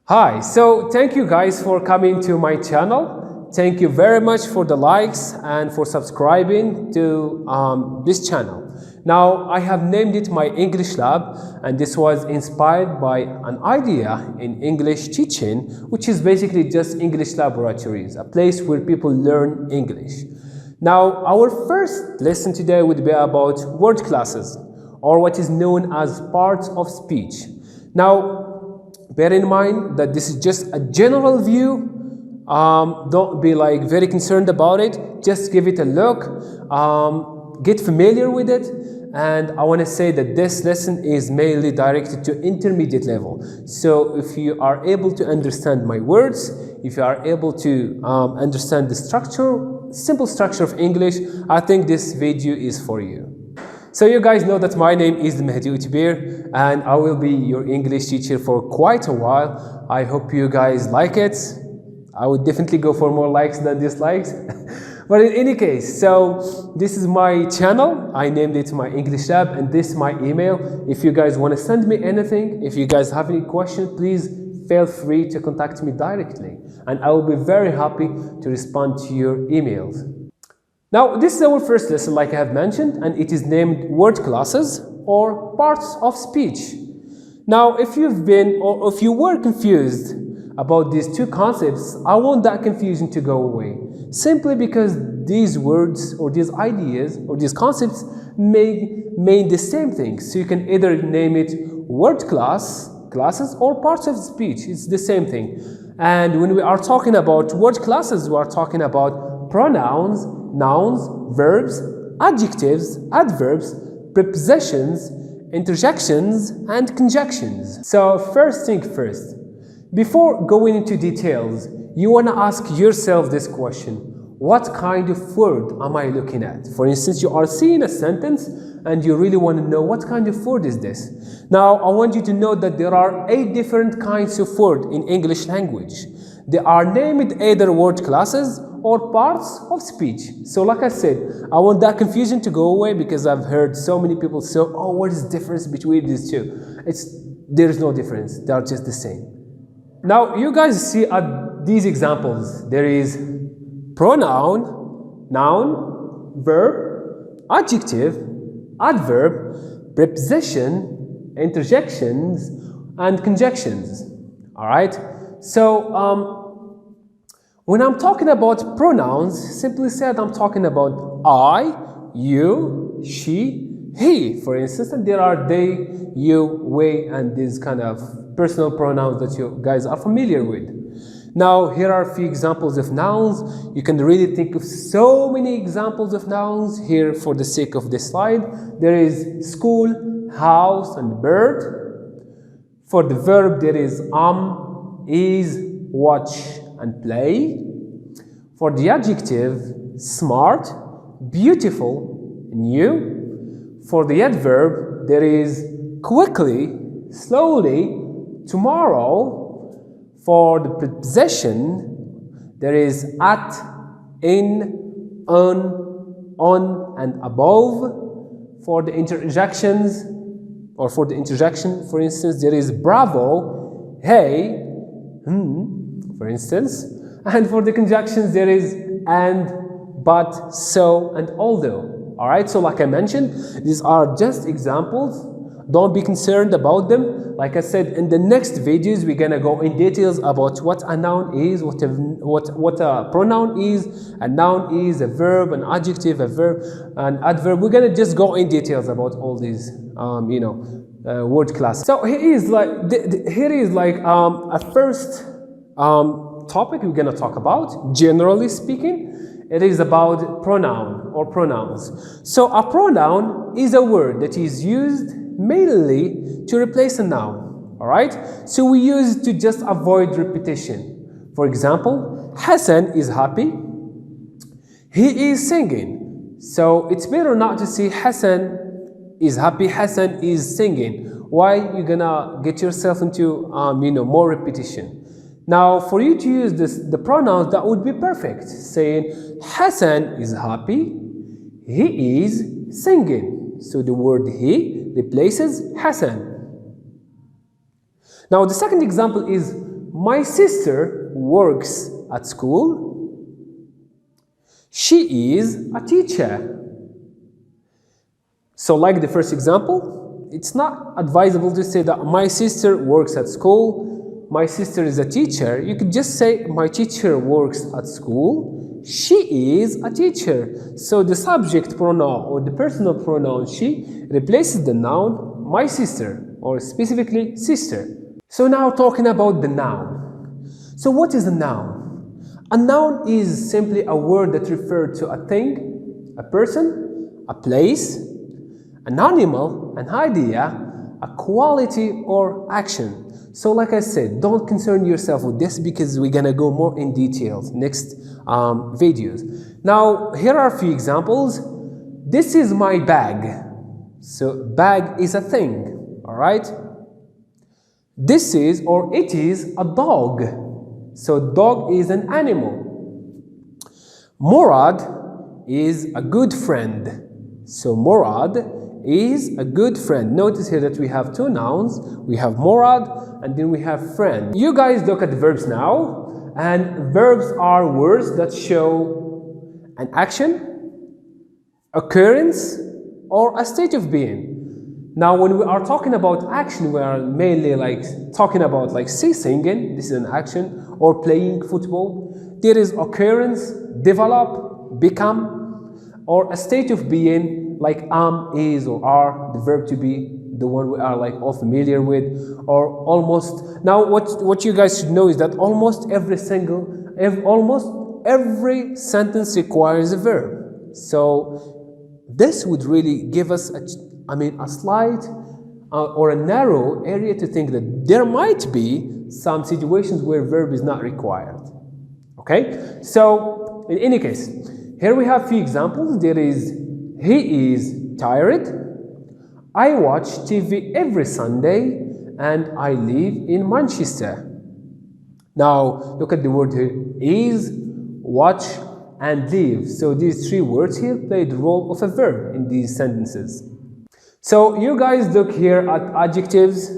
Hi, so thank you guys for coming to my channel. Thank you very much for the likes and for subscribing to this channel. Now, I have named it my English Lab, and this was inspired by an idea in English teaching, which is basically just English laboratories, a place where people learn English. Now, our first lesson today would be about word classes, or what is known as parts of speech. Now, bear in mind that this is just a general view. Don't be like very concerned about it. Just give it a look. Get familiar with it. And I want to say that this lesson is mainly directed to intermediate level. So if you are able to understand my words, if you are able to understand the simple structure of English, I think this video is for you. So you guys know that my name is Mehdi Utbir, and I will be your English teacher for quite a while. I hope you guys like it. I would definitely go for more likes than dislikes. But in any case, so this is my channel. I named it my English Lab, and this is my email. If you guys want to send me anything, if you guys have any question, please feel free to contact me directly, and I will be very happy to respond to your emails. Now, this is our first lesson, like I have mentioned, and it is named word classes or parts of speech. Now, if you've been or if you were confused about these two concepts, I want that confusion to go away. Simply because these words or these ideas or these concepts may mean the same thing. So you can either name it word classes or parts of speech. It's the same thing. And when we are talking about word classes, we are talking about pronouns, nouns, verbs, adjectives, adverbs, prepositions, interjections, and conjunctions. So first thing first, before going into details, you want to ask yourself this question: what kind of word am I looking at? For instance, you are seeing a sentence and you really want to know what kind of word is this. Now, I want you to know that there are 8 different kinds of words in English language. They are named either word classes or parts of speech. So like I said, I want that confusion to go away because I've heard so many people say, oh, what is the difference between these two? There's no difference. They are just the same. Now, you guys see these examples. There is pronoun, noun, verb, adjective, adverb, preposition, interjections, and conjunctions. All right? So, when I'm talking about pronouns, simply said, I'm talking about I, you, she, he, for instance, and there are they, you, we, and these kind of personal pronouns that you guys are familiar with. Now, here are a few examples of nouns. You can really think of so many examples of nouns here for the sake of this slide. There is school, house, and bird. For the verb, there is is, watch, and play. For the adjective, smart, beautiful, new. For the adverb, there is quickly, slowly, tomorrow. For the preposition, there is at, in, on, and above. For the interjections, or for the interjection, for instance, there is bravo, hey, for instance. And for the conjunctions, there is and, but, so, and although. All right, so like I mentioned, these are just examples. Don't be concerned about them. Like I said, in the next videos, we're gonna go in details about what a noun is, what a pronoun is, a noun is, a verb, an adjective, a verb, an adverb. We're gonna just go in details about all these, word classes. So here is like a first topic we're gonna talk about. Generally speaking, it is about pronoun or pronouns. So a pronoun is a word that is used mainly to replace a noun. All right, so we use it to just avoid repetition. For example, Hassan is happy, he is singing. So it's better not to say Hassan is happy, Hassan is singing. Why? You're gonna get yourself into more repetition. Now, for you to use the pronouns, that would be perfect. Saying Hassan is happy, he is singing. So the word he replaces Hassan. Now, the second example is My sister works at school. She is a teacher. So like the first example, it's not advisable to say that my sister works at school, my sister is a teacher. You could just say my teacher works at school, she is a teacher. So the subject pronoun or the personal pronoun she replaces the noun my sister, or specifically sister. So now talking about the noun. So what is a noun? A noun is simply a word that refers to a thing, a person, a place, an animal, an idea, a quality or action. So like I said, don't concern yourself with this because we're gonna go more in details next videos. Now here are a few examples. This is my bag. So bag is a thing, all right? This is or it is a dog. So dog is an animal. Murad is a good friend. So Murad is a good friend. Notice here that we have two nouns. We have Murad and then we have friend. You guys look at the verbs now, and verbs are words that show an action, occurrence, or a state of being. Now when we are talking about action, we are mainly like talking about like singing, this is an action, or playing football. There is occurrence, develop, become, or a state of being like is or are, the verb to be, the one we are like all familiar with, or almost. Now what you guys should know is that almost every sentence requires a verb. So this would really give us a slight or a narrow area to think that there might be some situations where verb is not required. Okay, so in any case, here we have a few examples. There is he is tired, I watch TV every Sunday, and I live in Manchester. Now look at the word here, is, watch, and live. So these three words here play the role of a verb in these sentences. So you guys look here at adjectives,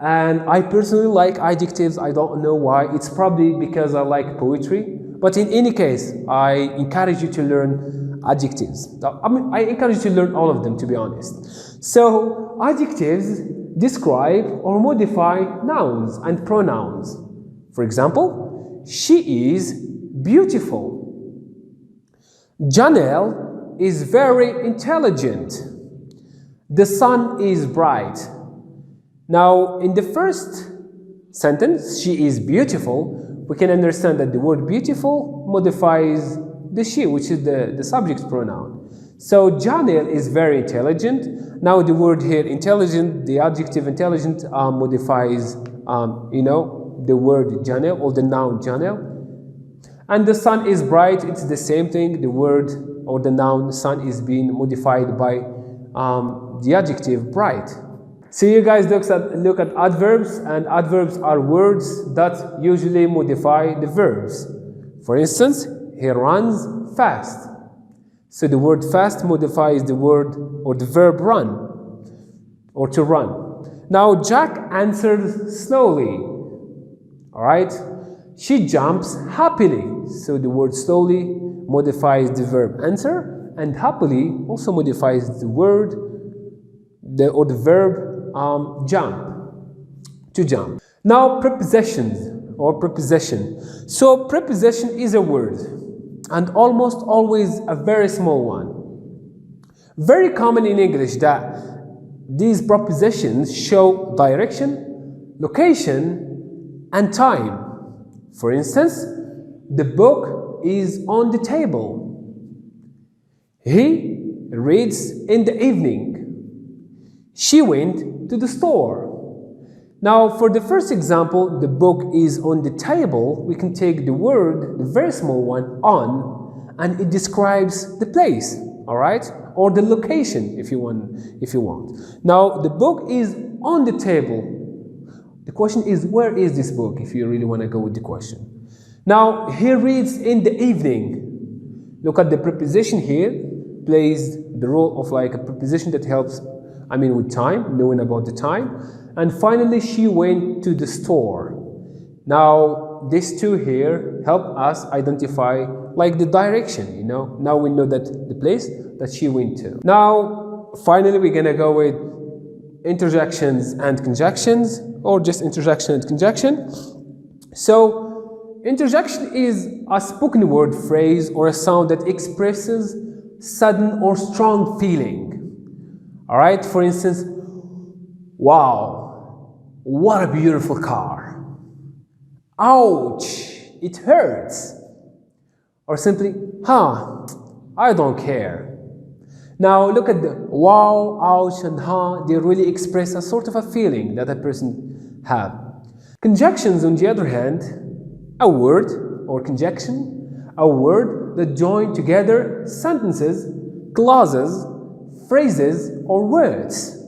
and I personally like adjectives. I don't know why. It's probably because I like poetry. But in any case, I encourage you to learn adjectives. I encourage you to learn all of them, to be honest. So adjectives describe or modify nouns and pronouns. For example, she is beautiful. Janelle is very intelligent. The sun is bright. Now, in the first sentence, she is beautiful, we can understand that the word beautiful modifies the she, which is the subject pronoun. So Janelle is very intelligent. Now the word here intelligent, the adjective intelligent modifies the word Janelle or the noun Janelle. And the sun is bright, it's the same thing. The word or the noun sun is being modified by the adjective bright. So you guys look at adverbs, and adverbs are words that usually modify the verbs. For instance, he runs fast. So the word fast modifies the word or the verb run, or to run. Now Jack answers slowly. All right. She jumps happily. So the word slowly modifies the verb answer, and happily also modifies the word or the verb jump, to jump. Now prepositions or preposition. So preposition is a word, and almost always a very small one. Very common in English that these prepositions show direction, location, and time. For instance, the book is on the table. He reads in the evening. She went to the store. Now, for the first example, the book is on the table, we can take the word, the very small one, on, and it describes the place, all right? Or the location, if you want. Now, the book is on the table. The question is, where is this book, if you really want to go with the question. Now, he reads in the evening. Look at the preposition here, plays the role of like a preposition that helps with time, knowing about the time. And finally, she went to the store. Now, these two here help us identify like the direction, you know. Now we know that the place that she went to. Now, finally, we're gonna go with interjections and conjunctions, or just interjection and conjunction. So, interjection is a spoken word phrase or a sound that expresses sudden or strong feeling. All right, for instance, wow, what a beautiful car. Ouch, it hurts. Or simply, I don't care. Now look at the wow, ouch, and they really express a sort of a feeling that a person has. Conjunctions, on the other hand, a word or conjunction, a word that join together sentences, clauses, phrases, or words.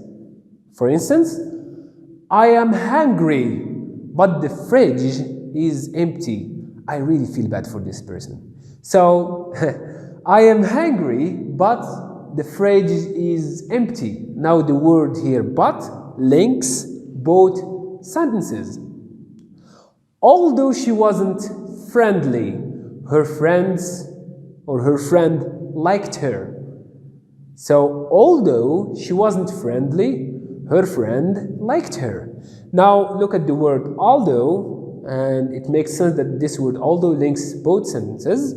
For instance, I am hungry, but the fridge is empty. I really feel bad for this person. So, I am hungry, but the fridge is empty. Now the word here, but, links both sentences. Although she wasn't friendly, her friends or her friend liked her. So, although she wasn't friendly, her friend liked her. Now, look at the word although, and it makes sense that this word although links both sentences.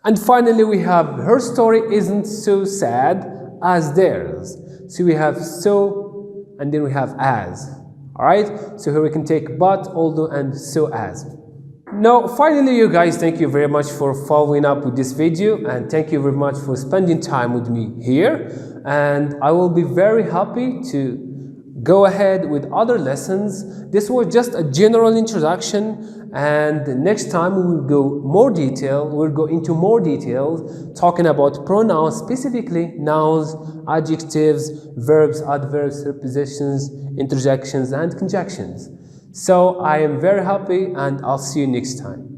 And finally, we have her story isn't so sad as theirs. So we have so, and then we have as. All right? So here we can take but, although, and so as. Now, finally, you guys, thank you very much for following up with this video, and thank you very much for spending time with me here. And I will be very happy to go ahead with other lessons. This was just a general introduction, and next time we will go we'll go into more details talking about pronouns, specifically nouns, adjectives, verbs, adverbs, prepositions, interjections, and conjunctions. So I am very happy, and I'll see you next time.